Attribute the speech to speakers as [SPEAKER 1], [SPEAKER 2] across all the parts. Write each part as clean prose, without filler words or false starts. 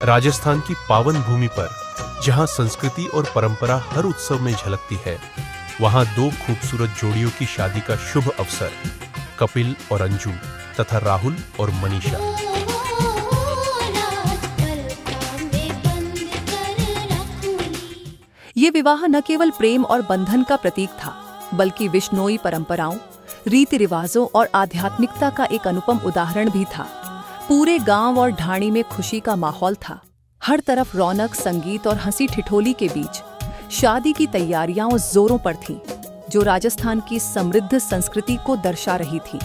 [SPEAKER 1] राजस्थान की पावन भूमि पर जहां संस्कृति और परंपरा हर उत्सव में झलकती है, वहां दो खूबसूरत जोड़ियों की शादी का शुभ अवसर, कपिल और अंजू तथा राहुल और मनीषा।
[SPEAKER 2] ये विवाह न केवल प्रेम और बंधन का प्रतीक था, बल्कि विश्नोई परंपराओं, रीति रिवाजों और आध्यात्मिकता का एक अनुपम उदाहरण भी था। पूरे गांव और ढाणी में खुशी का माहौल था। हर तरफ रौनक, संगीत और हंसी ठिठोली के बीच शादी की तैयारियां जोरों पर थीं, जो राजस्थान की समृद्ध संस्कृति को दर्शा रही थी।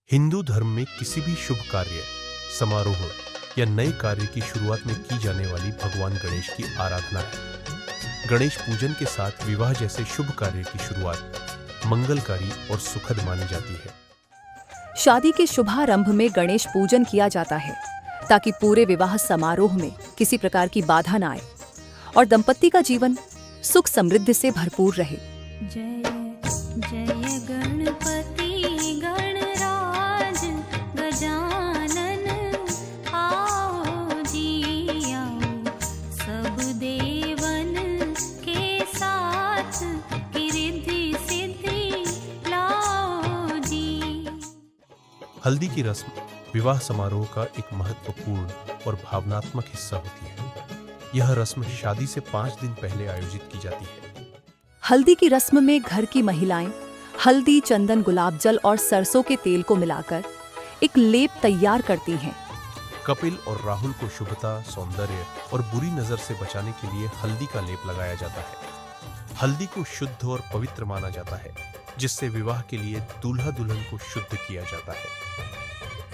[SPEAKER 1] हिंदू धर्म में किसी भी शुभ कार्य, समारोह या नए कार्य की शुरुआत में की जाने वाली भगवान गणेश की आराधना है। गणेश पूजन के साथ विवाह जैसे शुभ कार्य की शुरुआत मंगलकारी और सुखद मानी जाती है।
[SPEAKER 2] शादी के शुभारंभ में गणेश पूजन किया जाता है, ताकि पूरे विवाह समारोह में किसी प्रकार की बाधा न आए और दंपति का जीवन सुख समृद्धि से भरपूर रहे।
[SPEAKER 3] जय जय गणपति गणराज गजानन आओ जी आओ, सब देवन के साथ रिद्धि सिद्धि लाओ जी।
[SPEAKER 1] हल्दी की रस्म विवाह समारोह का एक महत्वपूर्ण और भावनात्मक हिस्सा होती है। यह रस्म शादी से 5 दिन पहले आयोजित की जाती है।
[SPEAKER 2] हल्दी की रस्म में घर की महिलाएं हल्दी, चंदन, गुलाब जल और सरसों के तेल को मिलाकर एक लेप तैयार करती हैं।
[SPEAKER 1] कपिल और राहुल को शुभता, सौंदर्य और बुरी नजर से बचाने के लिए हल्दी का लेप लगाया जाता है। हल्दी को शुद्ध और पवित्र माना जाता है, जिससे विवाह के लिए दूल्हा दुल्हन को शुद्ध किया जाता है।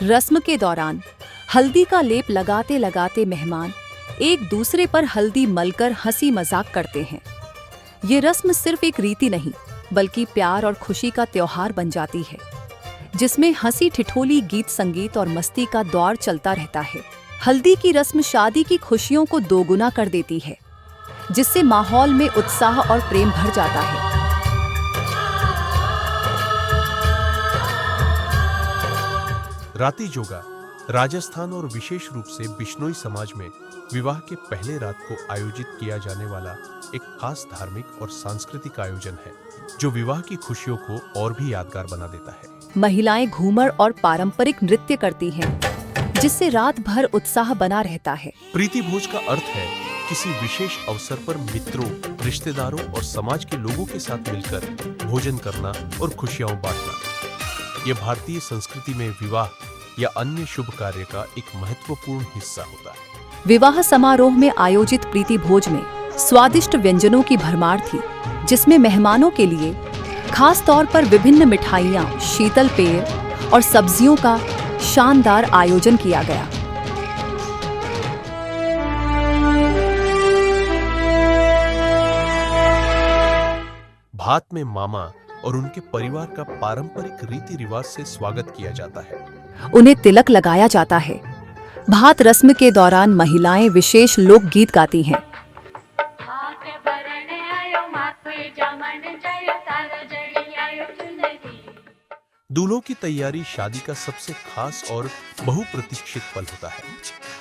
[SPEAKER 2] रस्म के दौरान हल्दी का लेप लगाते लगाते मेहमान एक दूसरे पर हल्दी मलकर हंसी मजाक करते हैं। ये रस्म सिर्फ एक रीति नहीं, बल्कि प्यार और खुशी का त्योहार बन जाती है, जिसमें हंसी ठिठोली, गीत संगीत और मस्ती का दौर चलता रहता है। हल्दी की रस्म शादी की खुशियों को दोगुना कर देती है, जिससे माहौल में उत्साह और प्रेम भर जाता है।
[SPEAKER 1] राती जोगा राजस्थान और विशेष रूप से बिश्नोई समाज में विवाह के पहले रात को आयोजित किया जाने वाला एक खास धार्मिक और सांस्कृतिक आयोजन है, जो विवाह की खुशियों को और भी यादगार बना देता है।
[SPEAKER 2] महिलाएं घूमर और पारंपरिक नृत्य करती हैं, जिससे रात भर उत्साह बना रहता है।
[SPEAKER 1] प्रीति भोज का अर्थ है किसी विशेष अवसर पर मित्रों, रिश्तेदारों और समाज के लोगों के साथ मिलकर भोजन करना और खुशियां बांटना। यह भारतीय संस्कृति में विवाह या अन्य शुभ कार्य का एक महत्वपूर्ण हिस्सा होता है।
[SPEAKER 2] विवाह समारोह में आयोजित प्रीति भोज में स्वादिष्ट व्यंजनों की भरमार थी, जिसमें मेहमानों के लिए खास तौर पर विभिन्न मिठाइयाँ, शीतल पेय और सब्जियों का शानदार आयोजन किया गया।
[SPEAKER 1] भात में मामा और उनके परिवार का पारंपरिक रीति रिवाज से स्वागत किया जाता है।
[SPEAKER 2] उन्हें तिलक लगाया जाता है। भात रस्म के दौरान महिलाएं विशेष लोकगीत गाती हैं।
[SPEAKER 1] दूल्हों की तैयारी शादी का सबसे खास और बहुप्रतीक्षित पल होता है,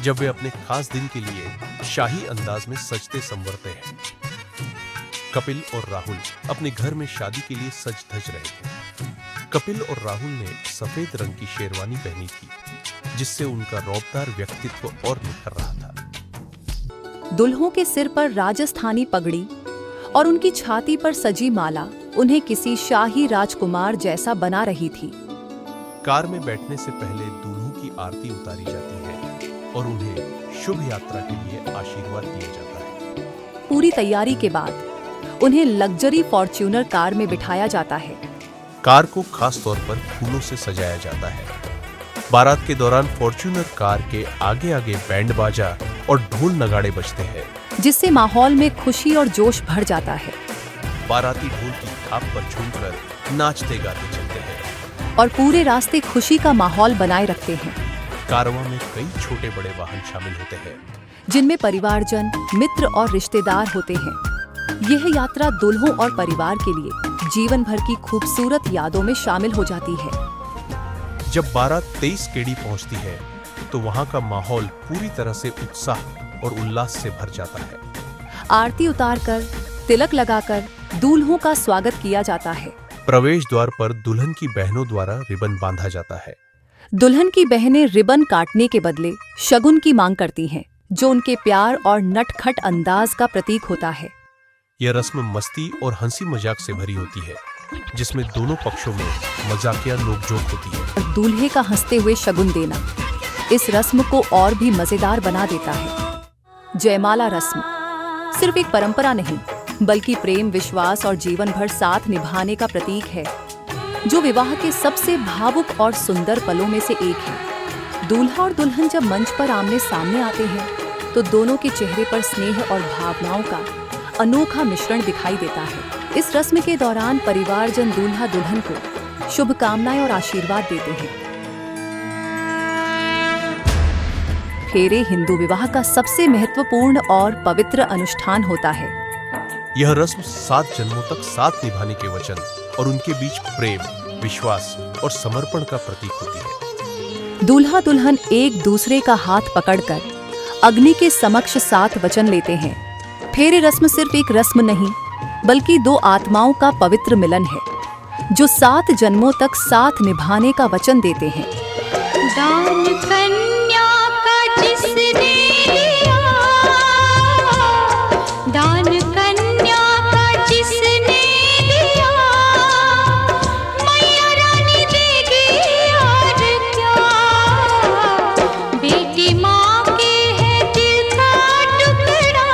[SPEAKER 1] जब वे अपने खास दिन के लिए शाही अंदाज में सजते संवरते हैं। कपिल और राहुल अपने घर में शादी के लिए सज धज रहे थे। कपिल और राहुल ने सफेद रंग की शेरवानी पहनी थी, जिससे उनका रौबदार व्यक्तित्व और निखर रहा था।
[SPEAKER 2] दुल्हों के सिर पर राजस्थानी पगड़ी और उनकी छाती पर सजी माला उन्हें किसी शाही राजकुमार जैसा बना रही थी।
[SPEAKER 1] कार में बैठने से पहले दूल्हों की आरती उतारी जाती है और उन्हें शुभ यात्रा के लिए आशीर्वाद दिया जाता है।
[SPEAKER 2] पूरी तैयारी के बाद उन्हें लग्जरी फॉर्च्यूनर कार में बिठाया जाता है।
[SPEAKER 1] कार को खास तौर पर फूलों से सजाया जाता है। बारात के दौरान फॉर्च्यूनर कार के आगे आगे बैंड बाजा और ढोल नगाड़े बजते हैं,
[SPEAKER 2] जिससे माहौल में खुशी और जोश भर जाता है।
[SPEAKER 1] बाराती ढोल की थाप पर झूमकर नाचते गाते चलते हैं
[SPEAKER 2] और पूरे रास्ते खुशी का माहौल बनाए रखते हैं।
[SPEAKER 1] कारवां में कई छोटे बड़े वाहन शामिल होते हैं,
[SPEAKER 2] जिनमें परिवारजन, मित्र और रिश्तेदार होते हैं। यह यात्रा दुल्हों और परिवार के लिए जीवन भर की खूबसूरत यादों में शामिल हो जाती है।
[SPEAKER 1] जब बारात 23 केडी पहुंचती है, तो वहां का माहौल पूरी तरह से उत्साह और उल्लास से भर जाता है।
[SPEAKER 2] आरती उतारकर, तिलक लगाकर दूल्हों का स्वागत किया जाता है।
[SPEAKER 1] प्रवेश द्वार पर दुल्हन की बहनों द्वारा रिबन बांधा जाता है।
[SPEAKER 2] दुल्हन की बहनें रिबन काटने के बदले शगुन की मांग करती हैं, जो उनके प्यार और नटखट अंदाज का प्रतीक होता है।
[SPEAKER 1] यह रस्म मस्ती और हंसी मजाक से भरी होती है, जिसमें दोनों पक्षों में मजाकिया नोकझोंक होती है।
[SPEAKER 2] और दूल्हे का हंसते हुए शगुन देना इस रस्म को और भी मजेदार बना देता है। जयमाला रस्म सिर्फ एक परंपरा नहीं, बल्कि प्रेम, विश्वास और जीवन भर साथ निभाने का प्रतीक है, जो विवाह के सबसे भावुक और सुंदर पलों में से एक है। दूल्हा और दुल्हन जब मंच पर आमने सामने आते हैं, तो दोनों के चेहरे पर स्नेह और भावनाओं का अनोखा मिश्रण दिखाई देता है। इस रस्म के दौरान परिवारजन दूल्हा दुल्हन को शुभकामनाएं और आशीर्वाद देते हैं। फेरे हिंदू विवाह का सबसे महत्वपूर्ण और पवित्र अनुष्ठान होता है।
[SPEAKER 1] यह रस्म 7 जन्मों तक साथ निभाने के वचन और उनके बीच प्रेम, विश्वास और समर्पण का प्रतीक होती है।
[SPEAKER 2] दूल्हा दुल्हन एक दूसरे का हाथ पकड़कर अग्नि के समक्ष 7 वचन लेते हैं। फेरे रस्म सिर्फ एक रस्म नहीं, बल्कि 2 आत्माओं का पवित्र मिलन है, जो 7 जन्मों तक साथ निभाने का वचन देते हैं।
[SPEAKER 3] दान कन्या का जिसने लिया, दान कन्या का जिसने लिया, मैया रानी देगी और क्या। बेटी माँ के है दिल का टुकड़ा,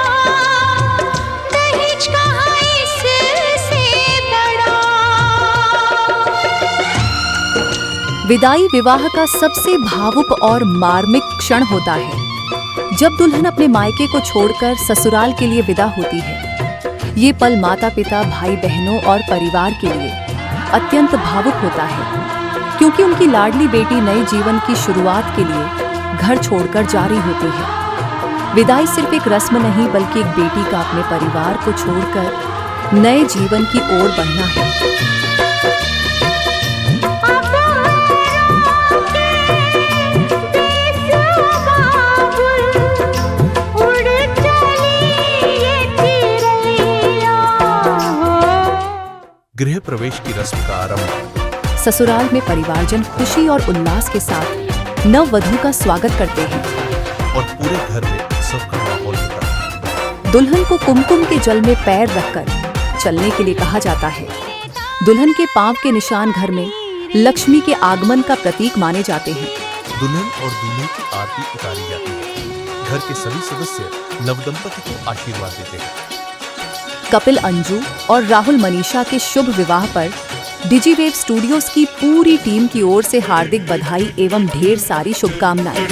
[SPEAKER 3] दहेज कहाँ इससे बड़ा।
[SPEAKER 2] विदाई विवाह का सबसे भावुक और मार्मिक क्षण होता है, जब दुल्हन अपने मायके को छोड़कर ससुराल के लिए विदा होती है। ये पल माता पिता, भाई बहनों और परिवार के लिए अत्यंत भावुक होता है, क्योंकि उनकी लाडली बेटी नए जीवन की शुरुआत के लिए घर छोड़कर जा रही होती है। विदाई सिर्फ एक रस्म नहीं, बल्कि एक बेटी का अपने परिवार को छोड़कर नए जीवन की ओर बढ़ना है।
[SPEAKER 1] गृह प्रवेश की रस्म का आरंभ
[SPEAKER 2] ससुराल में परिवारजन खुशी और उल्लास के साथ नववधू का स्वागत करते हैं
[SPEAKER 1] और पूरे घर में उत्सव का माहौल होता है।
[SPEAKER 2] दुल्हन को कुमकुम के जल में पैर रखकर चलने के लिए कहा जाता है। दुल्हन के पांव के निशान घर में लक्ष्मी के आगमन का प्रतीक माने जाते हैं।
[SPEAKER 1] दुल्हन और दूल्हे की आरती उतारी जाती है। घर के सभी सदस्य नवदंपति को आशीर्वाद देते हैं।
[SPEAKER 2] कपिल अंजू और राहुल मनीषा के शुभ विवाह पर डिजीवेव स्टूडियोज की पूरी टीम की ओर से हार्दिक बधाई एवं ढेर सारी शुभकामनाएं।